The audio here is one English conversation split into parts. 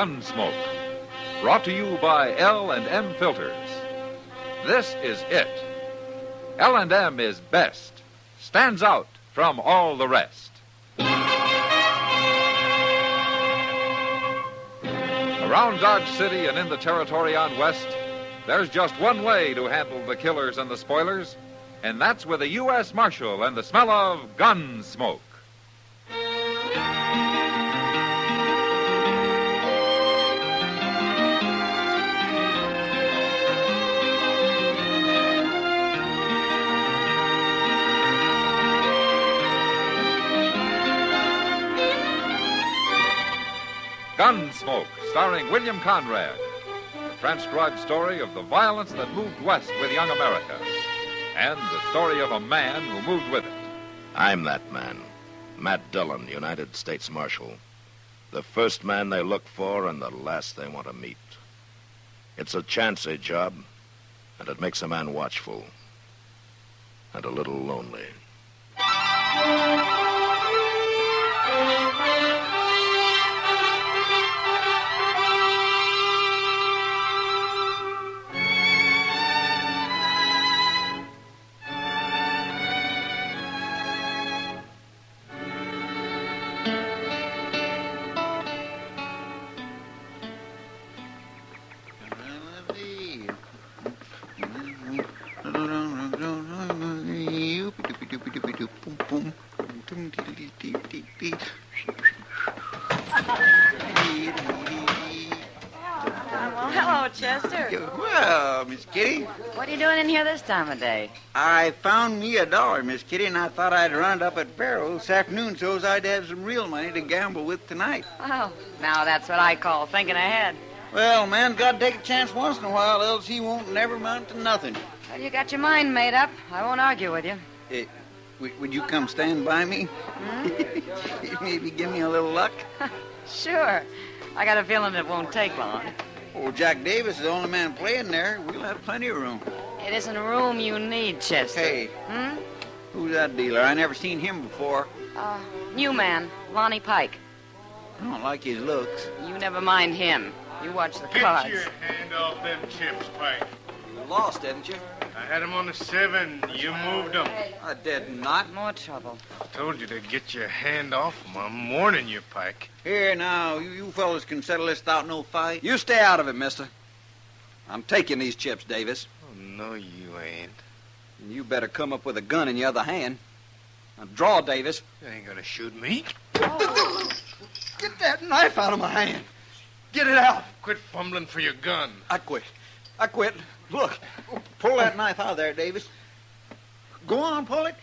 Gunsmoke. Brought to you by L&M Filters. This is it. L&M is best. Stands out from all the rest. Around Dodge City and in the territory on West, there's just one way to handle the killers and the spoilers, and that's with a U.S. Marshal and the smell of Gunsmoke. Gunsmoke, starring William Conrad. The transcribed story of the violence that moved west with young America. And the story of a man who moved with it. I'm that man. Matt Dillon, United States Marshal. The first man they look for and the last they want to meet. It's a chancy job, and it makes a man watchful. And a little lonely. Hello, Chester. Well, Miss Kitty. What are you doing in here this time of day? I found me $1, Miss Kitty, and I thought I'd run it up at Barrow this afternoon so's I'd have some real money to gamble with tonight. Oh, now that's what I call thinking ahead. Well, man's got to take a chance once in a while, else he won't never amount to nothing. Well, you got your mind made up. I won't argue with you. Would you come stand by me? Maybe give me a little luck? Sure. I got a feeling it won't take long. Oh, Jack Davis is the only man playing there. We'll have plenty of room. It isn't room you need, Chester. Hey, who's that dealer? I never seen him before. New man, Lonnie Pike. I don't like his looks. You never mind him. You watch the cards. Get your hand off them chips, Pike. You lost, didn't you? I had them on the 7. You moved them. I did not. More trouble. Told you to get your hand off them. I'm warning you, Pike. Here, now, you fellas can settle this without no fight. You stay out of it, mister. I'm taking these chips, Davis. Oh, no, you ain't. And you better come up with a gun in your other hand. Now, draw, Davis. You ain't gonna shoot me. Get that knife out of my hand. Get it out. Quit fumbling for your gun. I quit. Look. Pull that knife out of there, Davis. Go on, pull it.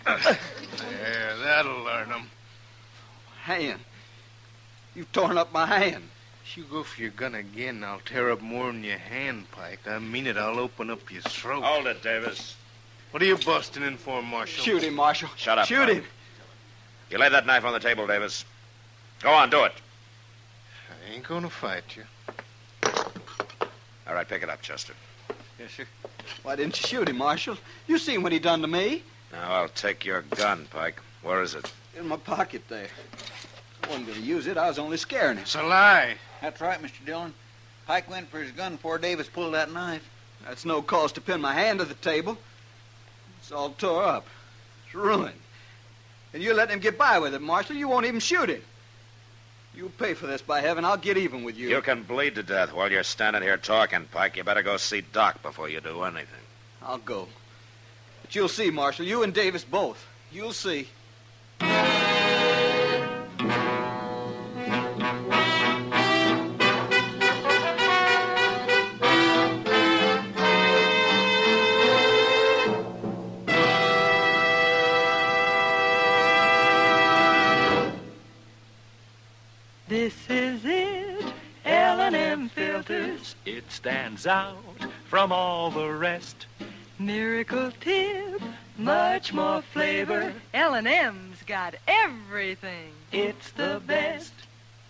There, that'll learn them. Hand. You've torn up my hand. If you go for your gun again, I'll tear up more than your hand, Pike. I mean it, I'll open up your throat. Hold it, Davis. What are you busting in for, Marshal? Shoot him, Marshal. Shut up, Shoot Pike. him. You lay that knife on the table, Davis. Go on, do it. I ain't gonna fight you. All right, pick it up, Chester. Yes, sir. Why didn't you shoot him, Marshal? You seen what he done to me. Now, I'll take your gun, Pike. Where is it? In my pocket there. I wasn't going to use it. I was only scaring him. It's a lie. That's right, Mr. Dillon. Pike went for his gun before Davis pulled that knife. That's no cause to pin my hand to the table. It's all tore up. It's ruined. And you let him get by with it, Marshal. You won't even shoot him. You'll pay for this, by heaven. I'll get even with you. You can bleed to death while you're standing here talking, Pike. You better go see Doc before you do anything. I'll go. But you'll see, Marshal. You and Davis both. You'll see. This is it, L&M Filters. It stands out from all the rest. Miracle tip, much more flavor. L&M's got everything. It's the best.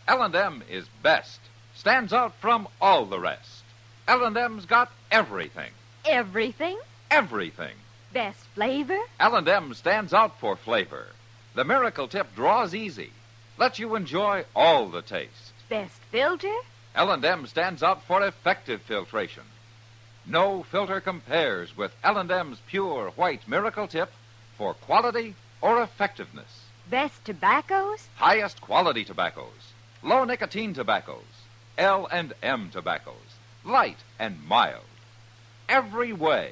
L&M is best. Stands out from all the rest. L&M's got everything. Everything? Everything. Best flavor? L&M stands out for flavor. The Miracle Tip draws easy. Lets you enjoy all the taste. Best filter? L&M stands out for effective filtration. No filter compares with L&M's pure white miracle tip for quality or effectiveness. Best tobaccos? Highest quality tobaccos, low nicotine tobaccos, L&M tobaccos, light and mild. Every way,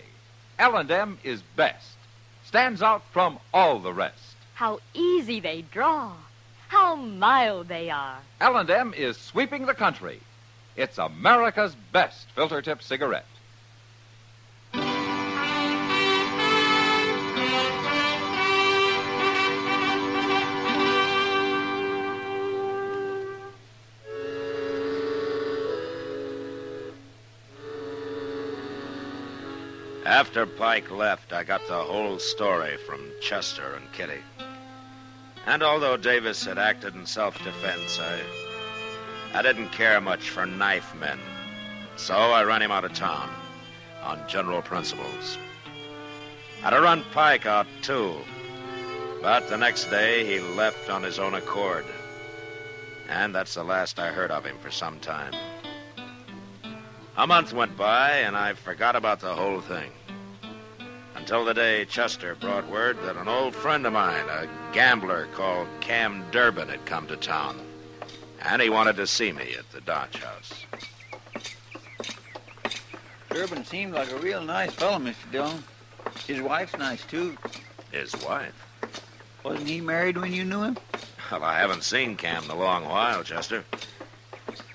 L&M is best. Stands out from all the rest. How easy they draw. How mild they are. L&M is sweeping the country. It's America's best filter tip cigarette. After Pike left, I got the whole story from Chester and Kitty. And although Davis had acted in self-defense, I didn't care much for knife men. So I ran him out of town on general principles. I'd have run Pike out, too. But the next day, he left on his own accord. And that's the last I heard of him for some time. A month went by, and I forgot about the whole thing. Until the day Chester brought word that an old friend of mine, a gambler called Cam Durbin, had come to town. And he wanted to see me at the Dodge House. Durbin seemed like a real nice fellow, Mr. Dillon. His wife's nice, too. His wife? Wasn't he married when you knew him? Well, I haven't seen Cam in a long while, Chester.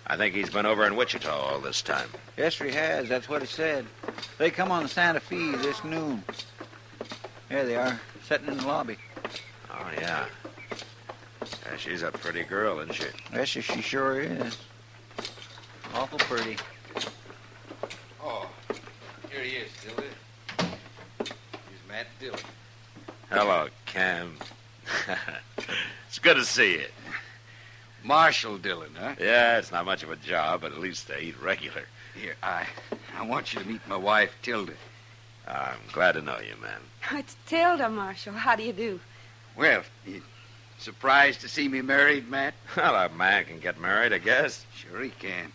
I think he's been over in Wichita all this time. Yes, he has. That's what he said. They come on the Santa Fe this noon. There they are, sitting in the lobby. Oh, yeah. She's a pretty girl, isn't she? Yes, she sure is. Awful pretty. Oh, here he is, Dillon. Here's Matt Dillon. Hello, Cam. It's good to see you. Marshal Dillon, huh? Yeah, it's not much of a job, but at least they eat regular. Here, I want you to meet my wife, Tilda. I'm glad to know you, man. Oh, it's Tilda, Marshal. How do you do? Well, you surprised to see me married, Matt? Well, a man can get married, I guess. Sure he can.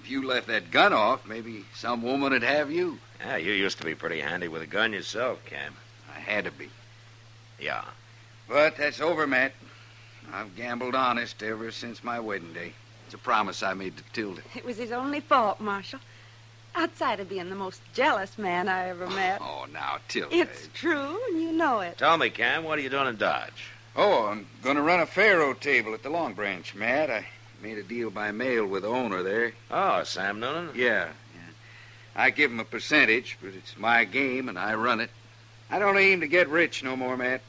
If you left that gun off, maybe some woman would have you. Yeah, you used to be pretty handy with a gun yourself, Cam. I had to be. Yeah. But that's over, Matt. I've gambled honest ever since my wedding day. It's a promise I made to Tilda. It was his only fault, Marshal. Outside of being the most jealous man I ever met. Oh, now, Tilda. It's true, and you know it. Tell me, Cam, what are you doing in Dodge? Oh, I'm going to run a faro table at the Long Branch, Matt. I made a deal by mail with the owner there. Oh, Sam Noonan? Yeah. I give him a percentage, but it's my game, and I run it. I don't aim to get rich no more, Matt.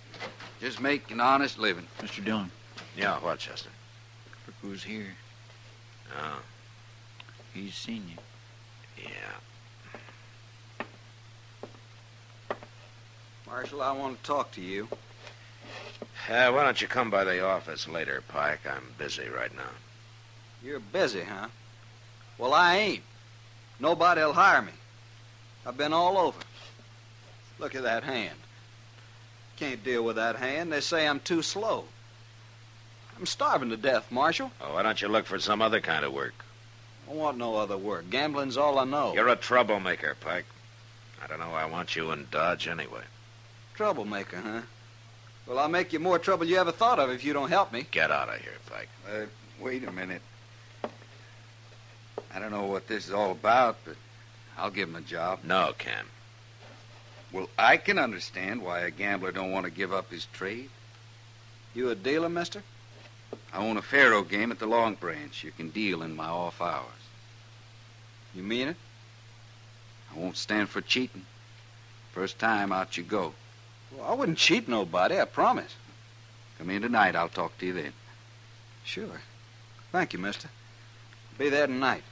Just make an honest living. Mr. Dillon. Yeah, what, Chester? Look who's here. Oh. He's seen you. Yeah. Marshal, I want to talk to you. Why don't you come by the office later, Pike? I'm busy right now. You're busy, huh? Well, I ain't. Nobody'll hire me. I've been all over. Look at that hand. Can't deal with that hand. They say I'm too slow. I'm starving to death, Marshal. Oh, why don't you look for some other kind of work? I want no other work. Gambling's all I know. You're a troublemaker, Pike. I don't know why I want you in Dodge anyway. Troublemaker, huh? Well, I'll make you more trouble you ever thought of if you don't help me. Get out of here, Pike. Wait a minute. I don't know what this is all about, but I'll give him a job. No, Cam. Well, I can understand why a gambler don't want to give up his trade. You a dealer, mister? I own a faro game at the Long Branch. You can deal in my off hours. You mean it? I won't stand for cheating. First time, out you go. Well, I wouldn't cheat nobody, I promise. Come in tonight. I'll talk to you then. Sure. Thank you, mister. Be there tonight.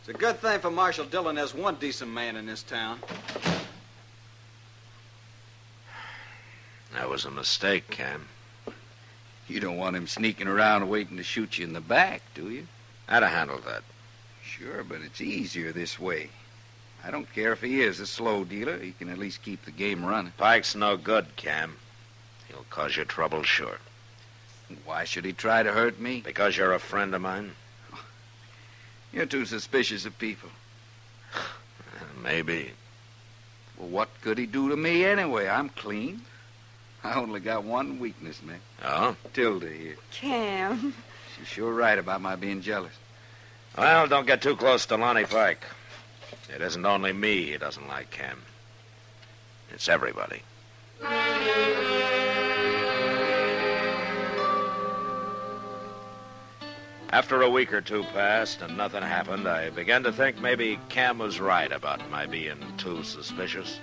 It's a good thing for Marshal Dillon there's one decent man in this town. That was a mistake, Cam. You don't want him sneaking around waiting to shoot you in the back, do you? I'd have handled that. Sure, but it's easier this way. I don't care if he is a slow dealer. He can at least keep the game running. Pike's no good, Cam. He'll cause you trouble, sure. Why should he try to hurt me? Because you're a friend of mine? You're too suspicious of people. Maybe. Well, what could he do to me anyway? I'm clean. I only got one weakness, man. Oh? Tilda here. Cam. She's sure right about my being jealous. Well, don't get too close to Lonnie Pike. It isn't only me he doesn't like, Cam. It's everybody. After a week or two passed and nothing happened, I began to think maybe Cam was right about my being too suspicious.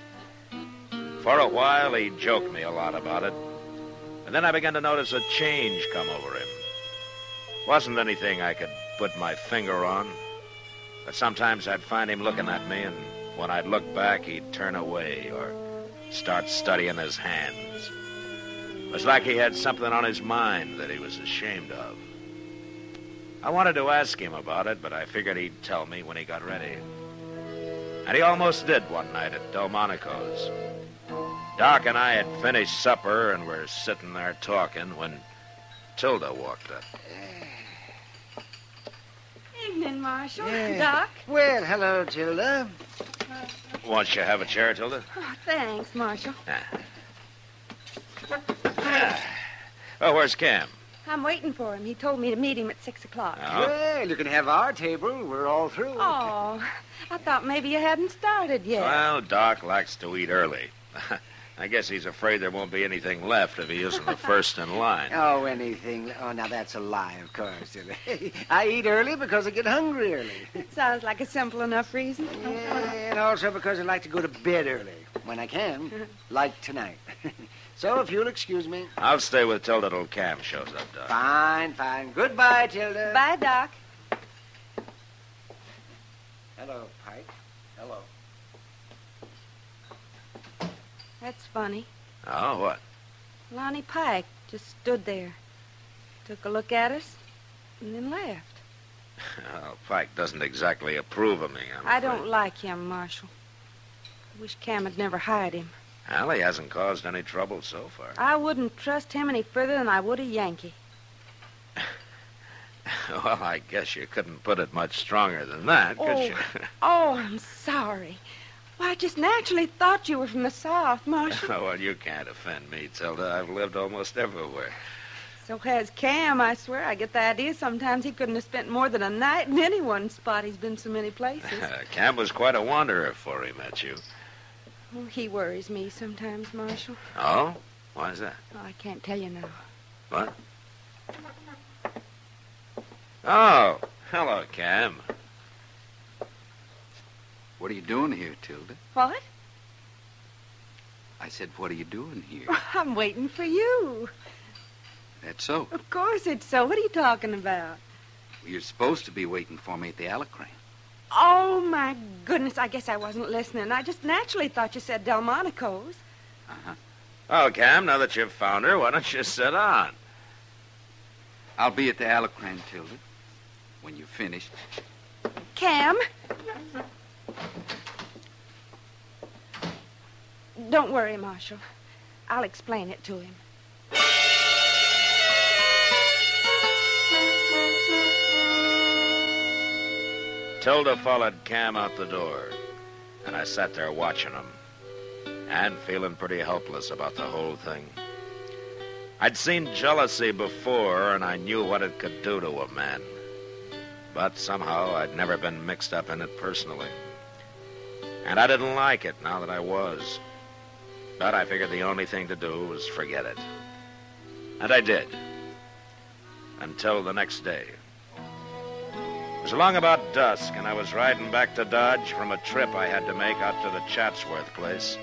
For a while, he joked me a lot about it. And then I began to notice a change come over him. Wasn't anything I could put my finger on. But sometimes I'd find him looking at me, and when I'd look back, he'd turn away or start studying his hands. It was like he had something on his mind that he was ashamed of. I wanted to ask him about it, but I figured he'd tell me when he got ready. And he almost did one night at Delmonico's. Doc and I had finished supper and were sitting there talking when Tilda walked up. Evening, Marshal. Yeah. Doc. Well, hello, Tilda. Won't you have a chair, Tilda? Oh, thanks, Marshal. Oh, where's Cam? I'm waiting for him. He told me to meet him at 6 o'clock. Oh? Well, you can have our table. We're all through. Oh, I thought maybe you hadn't started yet. Well, Doc likes to eat early. I guess he's afraid there won't be anything left if he isn't the first in line. Oh, anything. Oh, now that's a lie, of course. I eat early because I get hungry early. It sounds like a simple enough reason. Yeah, and also because I like to go to bed early when I can, like tonight. So if you'll excuse me. I'll stay with Tilda till Cam shows up, Doc. Fine, fine. Goodbye, Tilda. Bye, Doc. Hello, Pike. Hello. That's funny. Oh, what? Lonnie Pike just stood there, took a look at us, and then left. Well, Pike doesn't exactly approve of me, I don't like him, Marshal. I wish Cam had never hired him. Well, he hasn't caused any trouble so far. I wouldn't trust him any further than I would a Yankee. Well, I guess you couldn't put it much stronger than that, could you? Oh, I'm sorry. Why, I just naturally thought you were from the South, Marshal. Well, you can't offend me, Tilda. I've lived almost everywhere. So has Cam, I swear. I get the idea sometimes he couldn't have spent more than a night in any one spot. He's been so many places. Cam was quite a wanderer before he met you. Oh, he worries me sometimes, Marshal. Oh? Why is that? Oh, I can't tell you now. What? Oh, hello, Cam. What are you doing here, Tilda? What? I said, what are you doing here? I'm waiting for you. That's so. Of course it's so. What are you talking about? Well, you're supposed to be waiting for me at the Alacrane. Oh, my goodness. I guess I wasn't listening. I just naturally thought you said Delmonico's. Uh-huh. Oh, Cam, now that you've found her, why don't you sit on? I'll be at the Alacrane, Tilda, when you're finished. Cam? Don't worry, Marshal. I'll explain it to him. Tilda followed Cam out the door, and I sat there watching him, and feeling pretty helpless about the whole thing. I'd seen jealousy before, and I knew what it could do to a man. But somehow I'd never been mixed up in it personally. And I didn't like it now that I was. But I figured the only thing to do was forget it. And I did. Until the next day. It was along about dusk, and I was riding back to Dodge from a trip I had to make out to the Chatsworth place.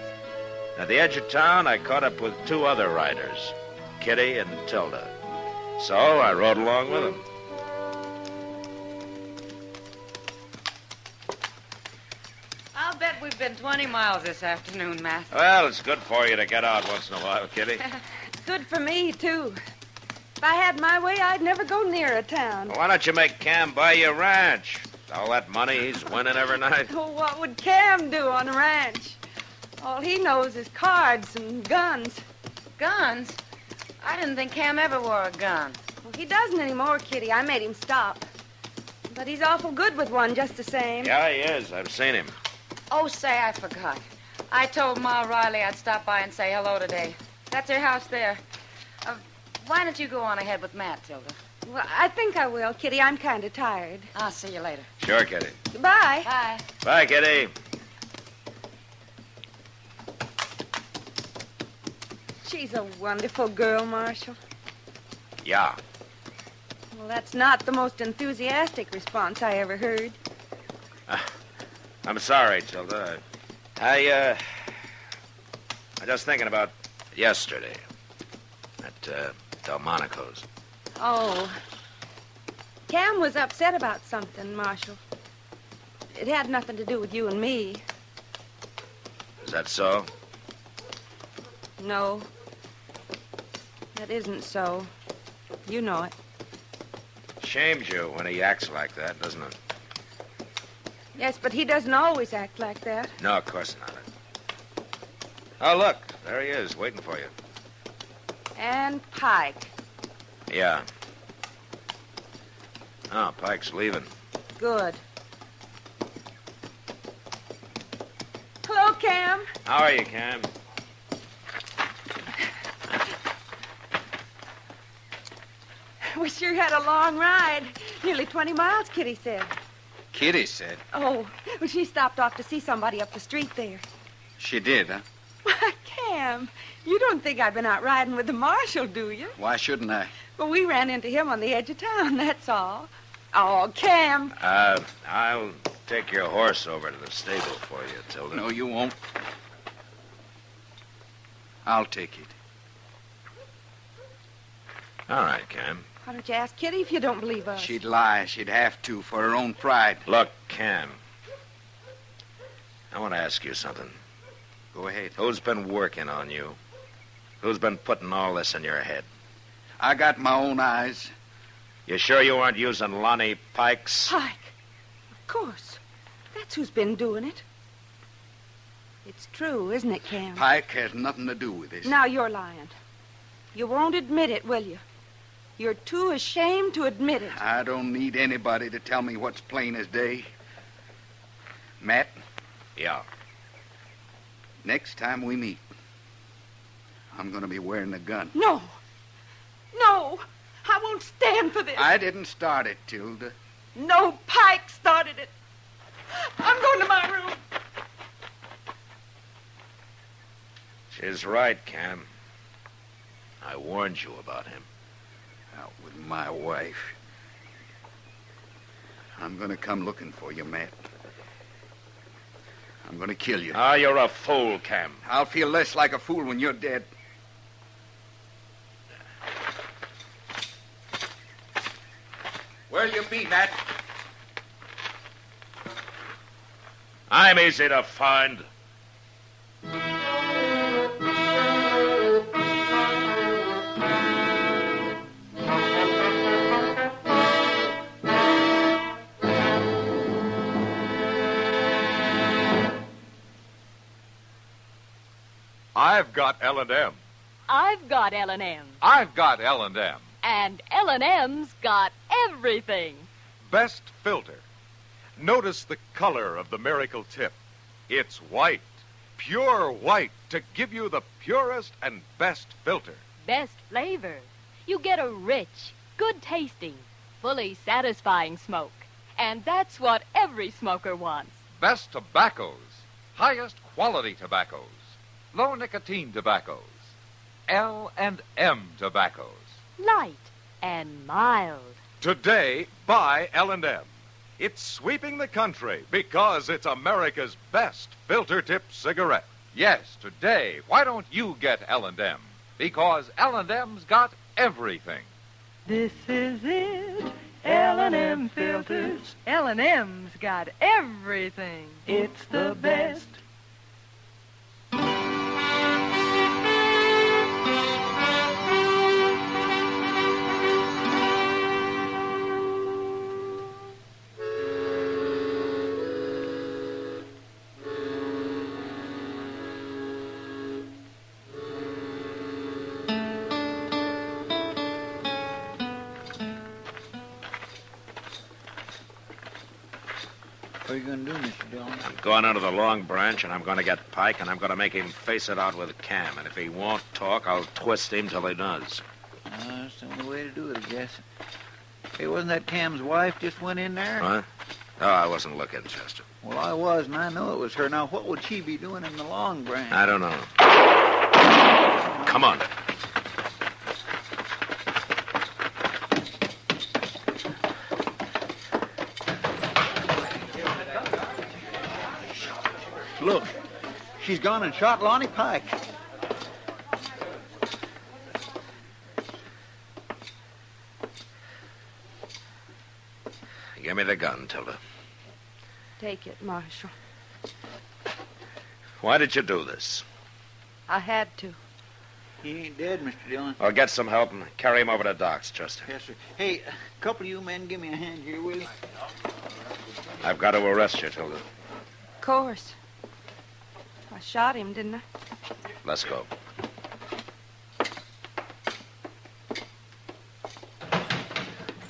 At the edge of town, I caught up with two other riders, Kitty and Tilda. So I rode along with them. I'll bet we've been 20 miles this afternoon, Matt. Well, it's good for you to get out once in a while, Kitty. It's good for me, too. If I had my way, I'd never go near a town. Well, why don't you make Cam buy you a ranch? All that money he's winning every night. Oh, what would Cam do on a ranch? All he knows is cards and guns. Guns? I didn't think Cam ever wore a gun. Well, he doesn't anymore, Kitty. I made him stop. But he's awful good with one just the same. Yeah, he is. I've seen him. Oh, say, I forgot. I told Ma Riley I'd stop by and say hello today. That's her house there. Why don't you go on ahead with Matt, Tilda? Well, I think I will, Kitty. I'm kind of tired. I'll see you later. Sure, Kitty. Goodbye. Bye. Bye, Kitty. She's a wonderful girl, Marshal. Yeah. Well, that's not the most enthusiastic response I ever heard. I'm sorry, Tilda. I just thinking about yesterday at Delmonico's. Oh. Cam was upset about something, Marshal. It had nothing to do with you and me. Is that so? No. That isn't so. You know it. Shames you when he acts like that, doesn't it? Yes, but he doesn't always act like that. No, of course not. Oh, look. There he is, waiting for you. And Pike. Yeah. Oh, Pike's leaving. Good. Hello, Cam. How are you, Cam? We sure had a long ride. Nearly 20 miles, Kitty said. Kitty said. Oh, well, she stopped off to see somebody up the street there. She did, huh? Why, Cam, you don't think I've been out riding with the marshal, do you? Why shouldn't I? Well, we ran into him on the edge of town, that's all. Oh, Cam. I'll take your horse over to the stable for you, Tilda. No, you won't. I'll take it. All right, Cam. Why don't you ask Kitty if you don't believe us? She'd lie. She'd have to for her own pride. Look, Cam. I want to ask you something. Go ahead. Who's been working on you? Who's been putting all this in your head? I got my own eyes. You sure you weren't using Lonnie Pike's? Pike. Of course. That's who's been doing it. It's true, isn't it, Cam? Pike has nothing to do with this. Now you're lying. You won't admit it, will you? You're too ashamed to admit it. I don't need anybody to tell me what's plain as day. Matt? Yeah. Next time we meet, I'm going to be wearing a gun. No. No. I won't stand for this. I didn't start it, Tilda. No, Pike started it. I'm going to my room. She's right, Cam. I warned you about him. Out with my wife. I'm going to come looking for you, Matt. I'm going to kill you. Ah, you're a fool, Cam. I'll feel less like a fool when you're dead. Where'll you be, Matt? I'm easy to find. I've got L&M. I've got L&M. I've got L&M. And L&M's got everything. Best filter. Notice the color of the miracle tip. It's white, pure white, to give you the purest and best filter. Best flavor. You get a rich, good-tasting, fully satisfying smoke. And that's what every smoker wants. Best tobaccos. Highest quality tobaccos. Low nicotine tobaccos. L&M tobaccos. Light and mild. Today, buy L&M. It's sweeping the country because it's America's best filter tip cigarette. Yes, today, why don't you get L&M? Because L&M's got everything. This is it. L&M filters. L&M's got everything. It's the best. What are you going to do, Mr. Dillon? I'm going under the Long Branch, and I'm going to get Pike, and I'm going to make him face it out with Cam. And if he won't talk, I'll twist him till he does. That's the only way to do it, I guess. Hey, wasn't that Cam's wife just went in there? What? Oh, I wasn't looking, Chester. Well, I was, and I know it was her. Now, what would she be doing in the Long Branch? I don't know. Come on. Look, she's gone and shot Lonnie Pike. Give me the gun, Tilda. Take it, Marshal. Why did you do this? I had to. He ain't dead, Mr. Dillon. Well, get some help and carry him over to Doc's, Chester. Yes, sir. Hey, a couple of you men, give me a hand here, will you? I've got to arrest you, Tilda. Of course. I shot him, didn't I? Let's go.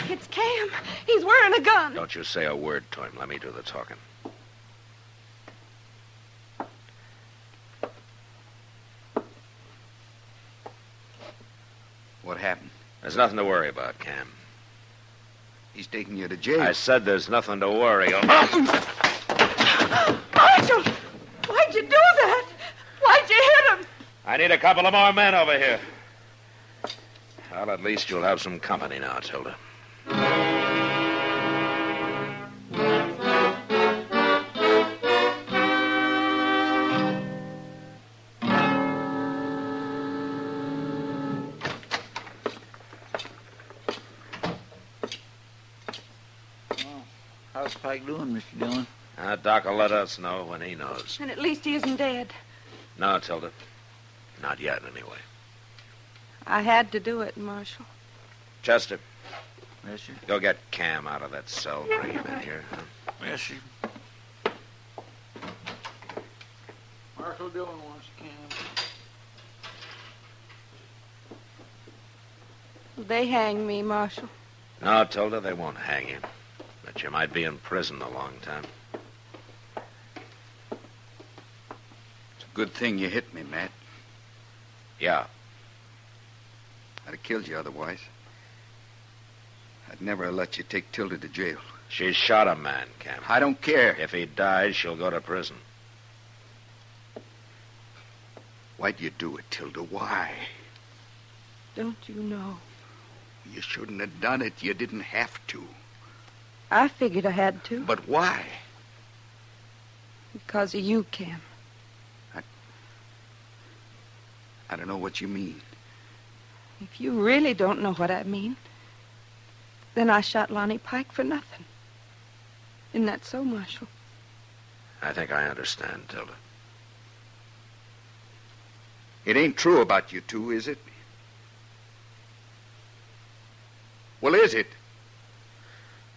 It's Cam. He's wearing a gun. Don't you say a word to him. Let me do the talking. What happened? There's nothing to worry about, Cam. He's taking you to jail. I said there's nothing to worry about. Marshal! Why'd you do that? Why'd you hit him? I need a couple of more men over here. Well, at least you'll have some company now, Tilda. How's Pike doing, Mr. Dillon? Doc will let us know when he knows. And at least he isn't dead. No, Tilda. Not yet, anyway. I had to do it, Marshal. Chester. Yes, sir. Go get Cam out of that cell. Bring him in here. Yes, sir. Marshal Dillon wants Cam. They hang me, Marshal. No, Tilda, they won't hang you. But you might be in prison a long time. It's a good thing you hit me, Matt. Yeah. I'd have killed you otherwise. I'd never have let you take Tilda to jail. She shot a man, Cam. I don't care. If he dies, she'll go to prison. Why'd you do it, Tilda? Why? Don't you know? You shouldn't have done it. You didn't have to. I figured I had to. But why? Because of you, Cam. I don't know what you mean. If you really don't know what I mean, then I shot Lonnie Pike for nothing. Isn't that so, Marshal? I think I understand, Tilda. It ain't true about you two, is it? Well, is it?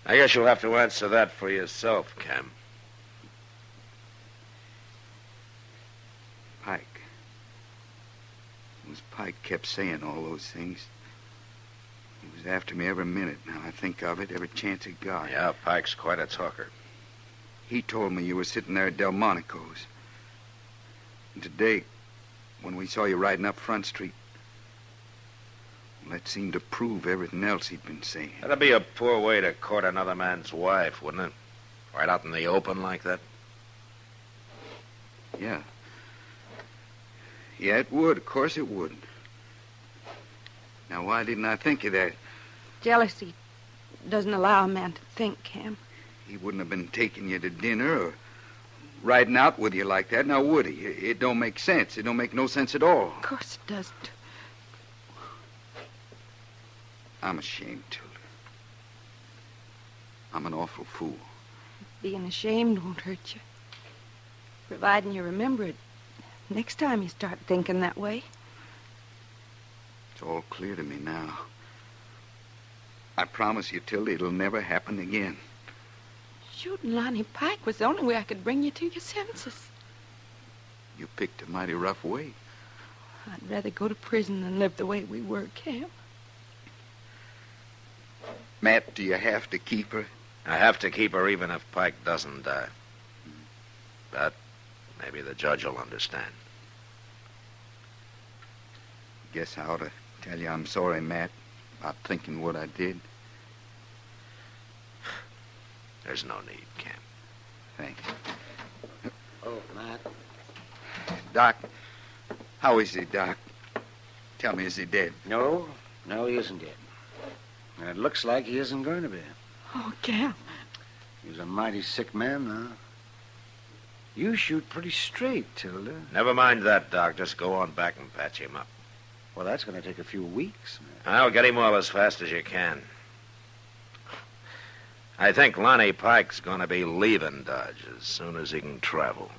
I guess you'll have to answer that for yourself, Cam. Pike. It was Pike kept saying all those things. He was after me every minute, now I think of it, every chance he got. Yeah, Pike's quite a talker. He told me you were sitting there at Delmonico's. And today, when we saw you riding up Front Street, well, that seemed to prove everything else he'd been saying. That'd be a poor way to court another man's wife, wouldn't it? Right out in the open like that? Yeah. Yeah, it would. Of course it would. Now, why didn't I think of that? Jealousy doesn't allow a man to think, Cam. He wouldn't have been taking you to dinner or riding out with you like that, now would he? It don't make sense. It don't make no sense at all. Of course it doesn't. I'm ashamed, Tilda. I'm an awful fool. Being ashamed won't hurt you. Providing you remember it next time you start thinking that way. It's all clear to me now. I promise you, Tilda, it'll never happen again. Shooting Lonnie Pike was the only way I could bring you to your senses. You picked a mighty rough way. I'd rather go to prison than live the way we were, Cam. Matt, do you have to keep her? I have to keep her even if Pike doesn't die. But maybe the judge will understand. Guess I ought to tell you I'm sorry, Matt, about thinking what I did. There's no need, Camp. Thanks. Oh, Matt. Doc, how is he, Doc? Tell me, is he dead? No, he isn't dead. And it looks like he isn't going to be. Oh, Camp. He's a mighty sick man, huh? You shoot pretty straight, Tilda. Never mind that, Doc. Just go on back and patch him up. Well, that's going to take a few weeks, man. I'll get him well as fast as you can. I think Lonnie Pike's going to be leaving Dodge as soon as he can travel.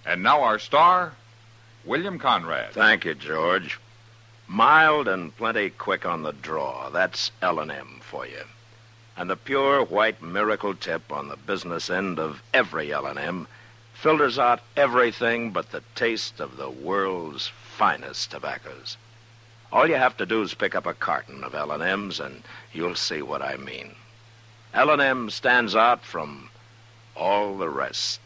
And now our star, William Conrad. Thank you, George. Mild and plenty quick on the draw. That's L&M for you. And the pure white miracle tip on the business end of every L&M filters out everything but the taste of the world's finest tobaccos. All you have to do is pick up a carton of L&M's and you'll see what I mean. L&M stands out from all the rest.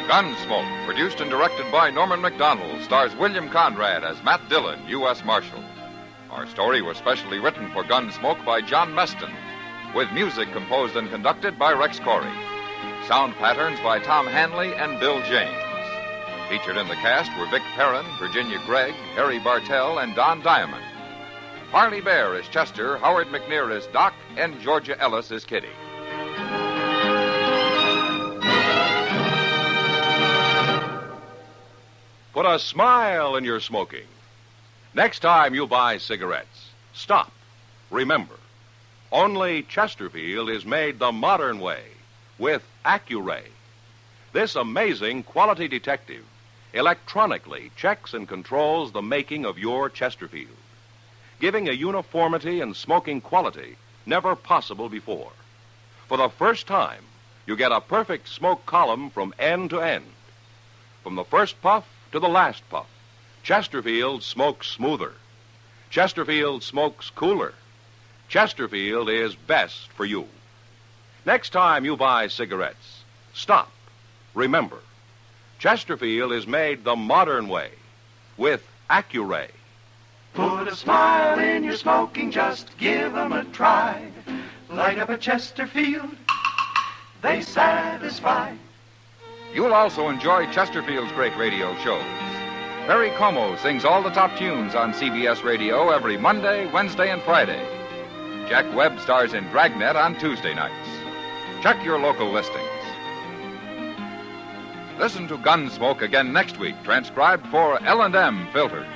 Gunsmoke, produced and directed by Norman Macdonnell, stars William Conrad as Matt Dillon, U.S. Marshal. Our story was specially written for Gunsmoke by John Meston, with music composed and conducted by Rex Corey. Sound patterns by Tom Hanley and Bill James. Featured in the cast were Vic Perrin, Virginia Gregg, Harry Bartell, and Don Diamond. Parley Bear is Chester, Howard McNear is Doc, and Georgia Ellis is Kitty. Put a smile in your smoking. Next time you buy cigarettes, stop. Remember, only Chesterfield is made the modern way with Accuray. This amazing quality detective electronically checks and controls the making of your Chesterfield, giving a uniformity in smoking quality never possible before. For the first time, you get a perfect smoke column from end to end. From the first puff to the last puff, Chesterfield smokes smoother. Chesterfield smokes cooler. Chesterfield is best for you. Next time you buy cigarettes, stop. Remember, Chesterfield is made the modern way with Accuray. Put a smile in your smoking, just give 'em a try. Light up a Chesterfield, they satisfy. You'll also enjoy Chesterfield's great radio shows. Perry Como sings all the top tunes on CBS Radio every Monday, Wednesday, and Friday. Jack Webb stars in Dragnet on Tuesday nights. Check your local listings. Listen to Gunsmoke again next week, transcribed for L&M Filters.